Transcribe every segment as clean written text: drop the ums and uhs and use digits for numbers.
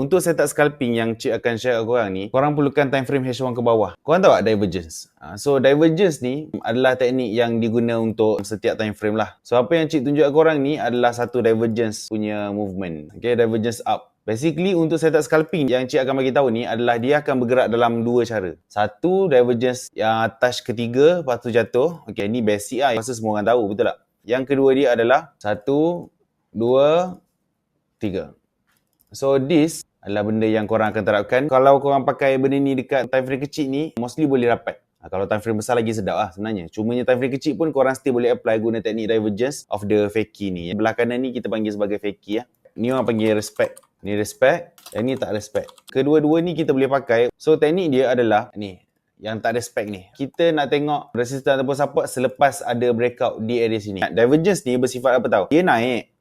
Untuk setup scalping yang Cik akan share kat korang ni, korang perlukan time frame H1 ke bawah. Korang tahu tak divergence? So divergence ni adalah teknik yang diguna untuk setiap time frame lah. So apa yang Cik tunjuk kat korang ni adalah satu divergence punya movement. Okay, divergence up. Basically untuk setup scalping yang Cik akan bagi tahu ni adalah dia akan bergerak dalam dua cara. Satu, divergence yang touch ketiga, lepas tu jatuh. Okay, ni basic lah. Masa semua orang tahu, betul tak? Yang kedua dia adalah 1, 2, 3. So this adalah benda yang korang akan terapkan. Kalau korang pakai benda ni dekat time frame kecil ni, mostly boleh dapat. Kalau time frame besar lagi sedap lah sebenarnya. Cumanya time frame kecil pun korang still boleh apply guna teknik divergence of the fakie ni. Belah kanan ni kita panggil sebagai fakie lah. Ni orang panggil respect. Ni respect, yang ni tak respect. Kedua-dua ni kita boleh pakai. So teknik dia adalah ni, yang tak respect ni. Kita nak tengok resistance ataupun support selepas ada breakout di area sini. Divergence ni bersifat apa tahu? Dia naik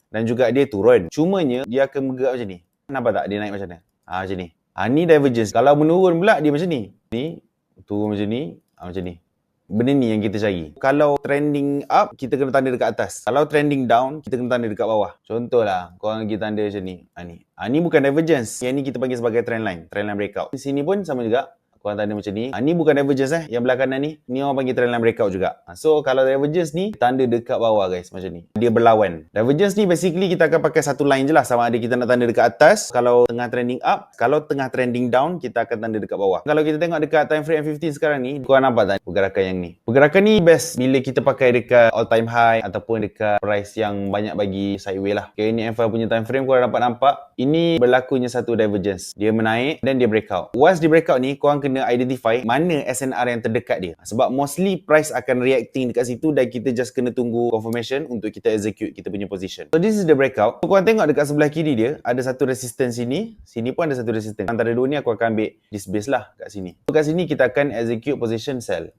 dan juga dia turun. Cumanya dia akan bergerak macam ni. Nampak tak dia naik macam mana? Macam ni. Ni divergence. Kalau menurun pula dia macam ni. Ni turun macam ni, macam ni. Benda ni yang kita cari. Kalau trending up, kita kena tanda dekat atas. Kalau trending down, kita kena tanda dekat bawah. Contohlah, korang pergi tanda macam ni. Ni bukan divergence. Yang ni kita panggil sebagai trend line breakout. Di sini pun sama juga. Korang tanda macam ni. Ni bukan divergence Yang belah kanan ni, ni orang panggil trendline breakout juga. So kalau divergence ni, tanda dekat bawah guys, macam ni. Dia berlawan. Divergence ni basically kita akan pakai satu line je lah. Sama ada kita nak tanda dekat atas, kalau tengah trending up. Kalau tengah trending down, kita akan tanda dekat bawah. Kalau kita tengok dekat time frame M15 sekarang ni, korang nampak tak pergerakan yang ni? Pergerakan ni best bila kita pakai dekat all time high ataupun dekat price yang banyak bagi sideway lah. Okay, ni M5 punya time frame, korang dapat nampak. Ini berlakunya satu divergence. Dia menaik dan dia breakout. Once dia breakout ni, korang kena identify mana SNR yang terdekat dia. Sebab mostly price akan reacting dekat situ dan kita just kena tunggu confirmation untuk kita execute kita punya position. So this is the breakout. So korang tengok dekat sebelah kiri dia, ada satu resistance sini. Sini pun ada satu resistance. Antara dua ni aku akan ambil this base lah kat sini. So kat sini kita akan execute position sell.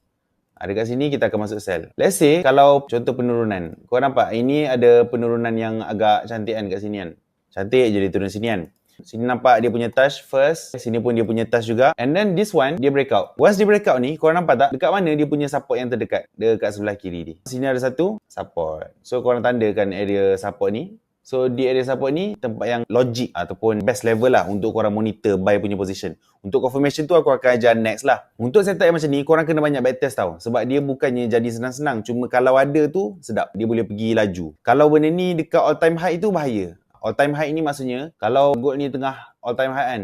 Dekat sini kita akan masuk sell. Let's say kalau contoh penurunan. Korang nampak ini ada penurunan yang agak cantik kan kat sini kan. Cantik je dia turun sini kan. Sini nampak dia punya touch first. Sini pun dia punya touch juga. And then this one, dia breakout. Once dia breakout ni, korang nampak tak? Dekat mana dia punya support yang terdekat? Dekat sebelah kiri ni. Sini ada satu support. So korang tandakan area support ni. So di area support ni, tempat yang logik ataupun best level lah untuk korang monitor buy punya position. Untuk confirmation tu aku akan ajar next lah. Untuk setup yang macam ni, korang kena banyak backtest tau. Sebab dia bukannya jadi senang-senang. Cuma kalau ada tu, sedap. Dia boleh pergi laju. Kalau benda ni dekat all time high tu bahaya. All time high ni maksudnya, kalau gold ni tengah all time high kan,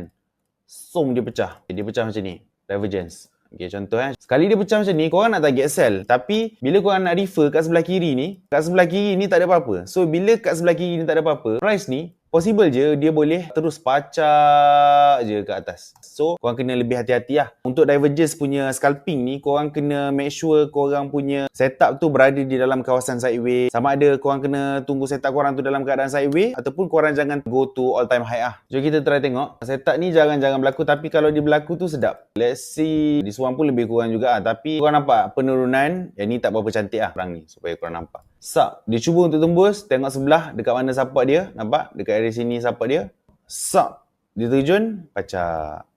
dia pecah. Dia pecah macam ni. Divergence. Okay, contoh sekali dia pecah macam ni, korang nak target sell. Tapi, bila korang nak refer kat sebelah kiri ni tak ada apa-apa. So, bila kat sebelah kiri ni tak ada apa-apa, price ni, possible je dia boleh terus pacak je ke atas. So, korang kena lebih hati-hati lah. Untuk divergence punya scalping ni, korang kena make sure korang punya setup tu berada di dalam kawasan sideway. Sama ada korang kena tunggu setup korang tu dalam keadaan sideway ataupun korang jangan go to all time high lah. Jom kita try tengok. Setup ni jangan berlaku, tapi kalau dia berlaku tu sedap. Let's see. This one pun lebih kurang juga lah. Tapi korang nampak penurunan. Yang ni tak berapa cantik lah perang ni supaya korang nampak. Sup. Dia cuba untuk tembus. Tengok sebelah dekat mana support dia. Nampak? Dekat area sini support dia. Sup. Dia terjun. Pacak.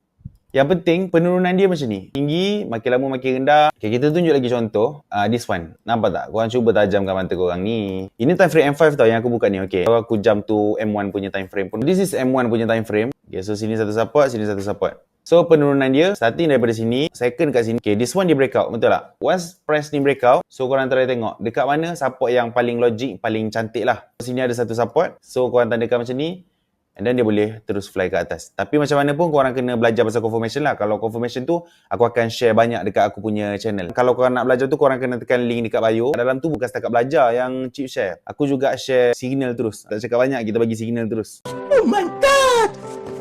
Yang penting penurunan dia macam ni. Tinggi. Makin lama makin rendah. Okay, kita tunjuk lagi contoh. This one. Nampak tak? Korang cuba tajamkan mata korang ni. Ini time frame M5 tau yang aku buka ni. Okay. Kalau aku jump to M1 punya time frame pun. This is M1 punya time frame. Okay, so sini satu support. Sini satu support. So penurunan dia starting daripada sini, second kat sini. Okay, this one dia breakout, betul tak? Once price ni breakout, so korang try tengok dekat mana support yang paling logik, paling cantik lah. Sini ada satu support, so korang tandakan macam ni, and then dia boleh terus fly ke atas. Tapi macam mana pun korang kena belajar pasal confirmation lah. Kalau confirmation tu, aku akan share banyak dekat aku punya channel. Kalau korang nak belajar tu, korang kena tekan link dekat bio. Dalam tu bukan setakat belajar yang Cip share. Aku juga share signal terus. Tak cakap banyak, kita bagi signal terus. Oh my god!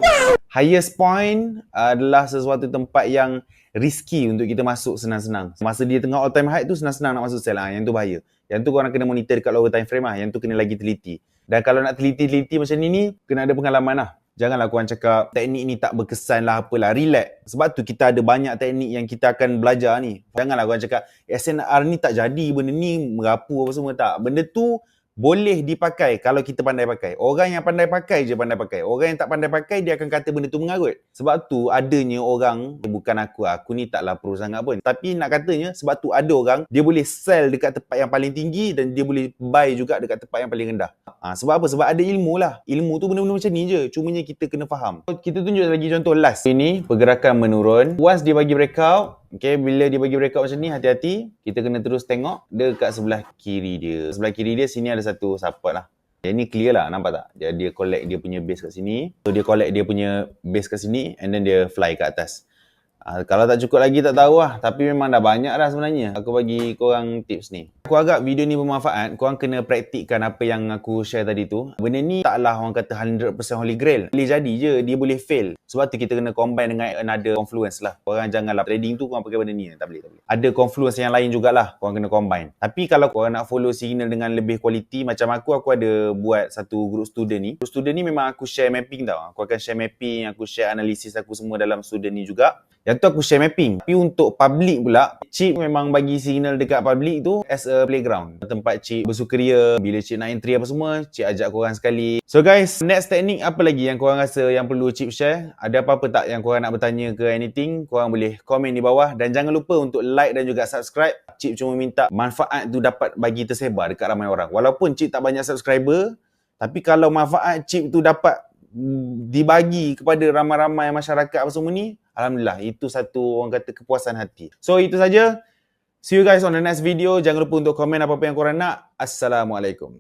Wow! Highest point adalah sesuatu tempat yang risky untuk kita masuk senang-senang. Masa dia tengah all time high tu senang-senang nak masuk sell. Yang tu bahaya. Yang tu korang kena monitor dekat lower time frame lah. Yang tu kena lagi teliti. Dan kalau nak teliti-teliti macam ni, kena ada pengalaman lah. Janganlah korang cakap teknik ni tak berkesan lah apalah. Relax. Sebab tu kita ada banyak teknik yang kita akan belajar ni. Janganlah korang cakap SNR ni tak jadi, benda ni merapu apa semua. Tak. Benda tu boleh dipakai kalau kita pandai pakai. Orang yang pandai pakai je pandai pakai. Orang yang tak pandai pakai, dia akan kata benda tu mengarut. Sebab tu adanya orang, bukan aku ni taklah pro sangat pun. Tapi nak katanya, sebab tu ada orang, dia boleh sell dekat tempat yang paling tinggi dan dia boleh buy juga dekat tempat yang paling rendah. Sebab apa? Sebab ada ilmu lah. Ilmu tu benda-benda macam ni je. Cumanya kita kena faham. Kita tunjuk lagi contoh last. Ini pergerakan menurun. Once dia bagi breakout, okay, bila dia bagi breakout macam ni, hati-hati. Kita kena terus tengok dekat sebelah kiri dia. Sebelah kiri dia sini ada satu support lah. Yang ni clear lah, nampak tak? Dia collect dia punya base kat sini. So dia collect dia punya base kat sini and then dia fly ke atas. Kalau tak cukup lagi tak tahu lah. Tapi memang dah banyak dah sebenarnya. Aku bagi korang tips ni. Aku harap video ni bermanfaat. Korang kena praktikkan apa yang aku share tadi tu. Benda ni taklah orang kata 100% holy grail. Boleh jadi je, dia boleh fail. Sebab tu kita kena combine dengan another confluence lah. Korang janganlah trading tu korang pakai benda ni. Tak boleh. Ada confluence yang lain jugalah. Korang kena combine. Tapi kalau korang nak follow signal dengan lebih quality, macam aku ada buat satu group student ni. Group student ni memang aku share mapping tau. Aku akan share mapping, aku share analisis aku semua dalam student ni juga. Yang tu aku share mapping. Tapi untuk public pula, Cip memang bagi signal dekat public tu as a playground. Tempat Cip bersukaria, bila Cip nak entry apa semua, Cip ajak korang sekali. So guys, next teknik apa lagi yang korang rasa yang perlu Cip share? Ada apa-apa tak yang korang nak bertanya ke anything? Korang boleh komen di bawah. Dan jangan lupa untuk like dan juga subscribe. Cip cuma minta manfaat tu dapat bagi tersebar dekat ramai orang. Walaupun Cip tak banyak subscriber, tapi kalau manfaat Cip tu dapat dibagi kepada ramai-ramai masyarakat apa semua ni, alhamdulillah, itu satu orang kata kepuasan hati. So itu saja. See you guys on the next video. Jangan lupa untuk komen apa-apa yang korang nak. Assalamualaikum.